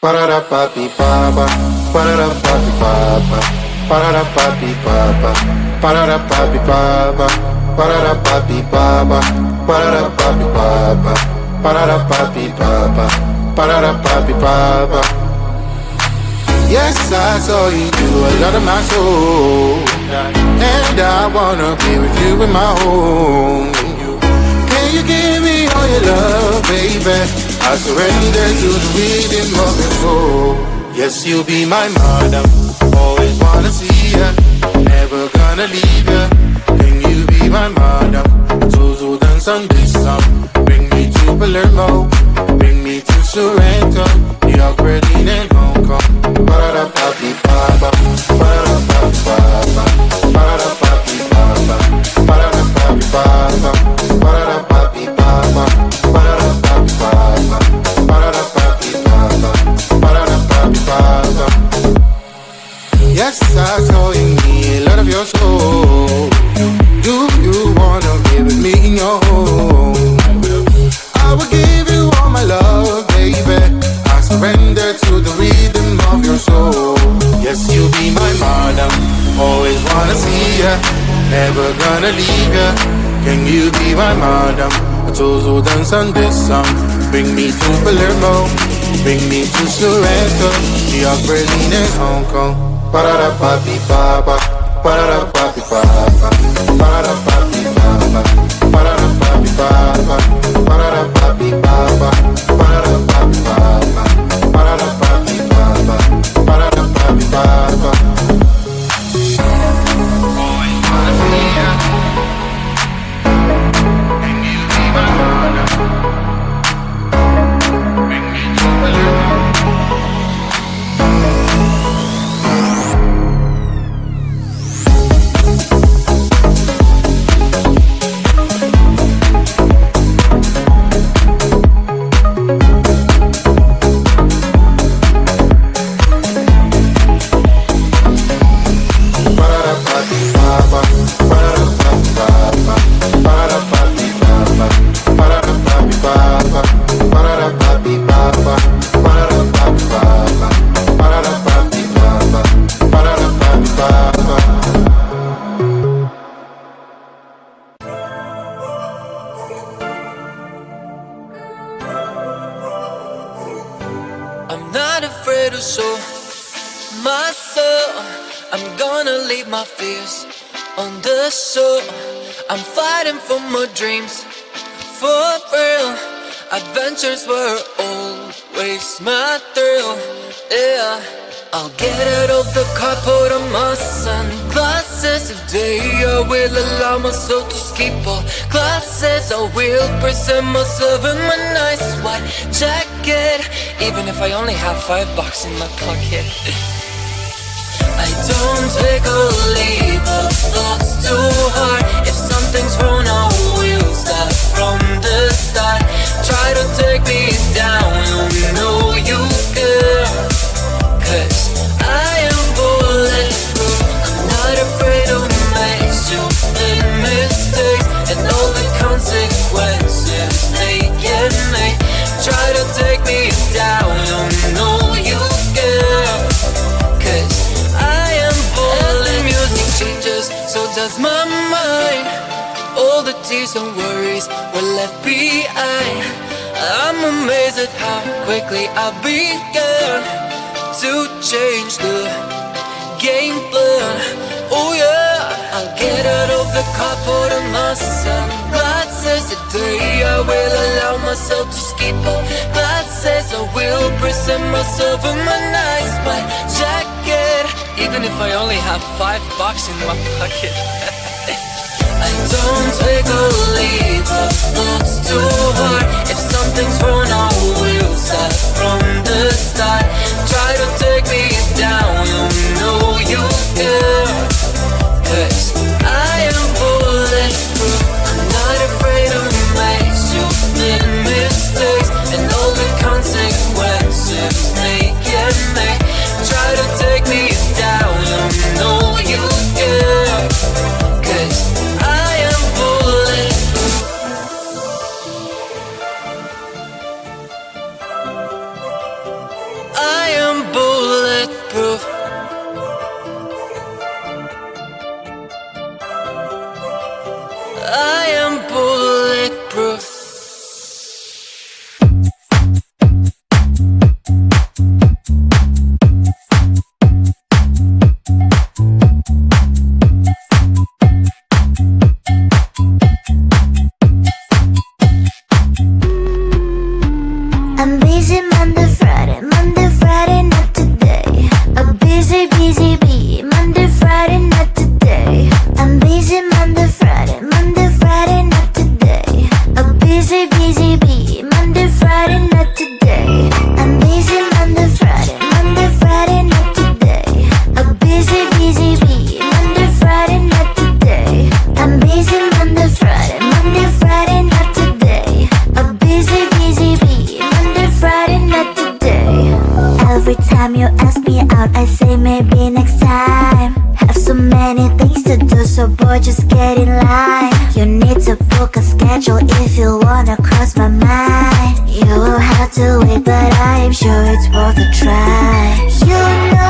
Parara papi papa, parara papi papa, parara papi papa, parara papi papa, parara papi papa, parara papi papa, parara papi papa, parara papi papa. Yes, I saw you do a lot of my soul, and I wanna be with you in my home. Can you give me all your love, baby? I surrender to the rhythm of your soul. Yes, you'll be my madam. Always wanna see ya, never gonna leave ya. Can you be my madam? Zuzu dance on this song. Bring me to Palermo, bring me to Sorrento, New York, Berlin, and Hong Kong. Parada papi papa, parada papi papa, parada papi papa, parada papi papa, parada papi papa, parada papi papa, parada papi papa, parada papi papa. Yes, I saw in me a lot of your soul. Do you wanna be with me in your home? I will give you all my love, baby. I surrender to the rhythm of your soul. Yes, you'll be my madam. Always wanna see ya, never gonna leave ya. Can you be my madam? I told you dance on this song. Bring me to Palermo, bring me to Sorrento, New York, Berlin, and Hong Kong. Parada papi papa, parada papi papa, parada papi papa, parada papi papa, parada papi papa, parada papi papa, parada papi papa, parada papi papa. Always wanna see ya. Can you be my mother? Bring me to Palermo. I'm not afraid to show myself. I'm gonna leave my fears on the show. I'm fighting for my dreams, for real. Adventures were always my thrill, yeah. I'll get out of the car, put on my sunglasses. Today I will allow myself to skip all classes. I will present myself in my nice white jacket, even if I only have $5 in my pocket. I don't take or leave the thoughts too hard. If something's wrong, I will start from the start. Try to take me down, you know you can. 'Cause I am bulletproof. I'm not afraid to make stupid mistakes and all the consequences they can make. Try to take me down, you know you can. 'Cause I am bulletproof. As the music changes, so does my mind. All the tears and worries were left behind. I'm amazed at how quickly I began to change the game plan. Oh yeah, I'll get out of the car, put on my sunglasses. Today I will allow myself to skip all classes. I will present myself in my nice white jacket, even if I only have $5 in my pocket. I don't take or leave the thoughts too hard. If something's wrong, I will start from the start. Try to take me down, you know you can. 'Cause I am bulletproof. I'm not afraid to make stupid mistakes and all the consequences they can make. Try to take me down, you know you can. 'Cause I am bulletproof. Monday, Friday, Monday, Friday, not today. I'm busy, busy bee. Monday, Friday, not today. I'm busy Monday, Friday, Monday, Friday, not today. I'm busy, busy bee. Monday, Friday, not today. I'm busy Monday, Friday, Monday, Friday, not today. I'm busy, busy bee. Monday, Friday, not today. I'm busy Monday, Friday, Monday, Friday, not today. I'm busy, busy bee. Monday, Friday, not today. Every time you ask me out, I say maybe next time. Have so many things to do, so boy, just get in line. You need to book a schedule if you wanna cross my mind. You will have to wait, but I am sure it's worth a try. You know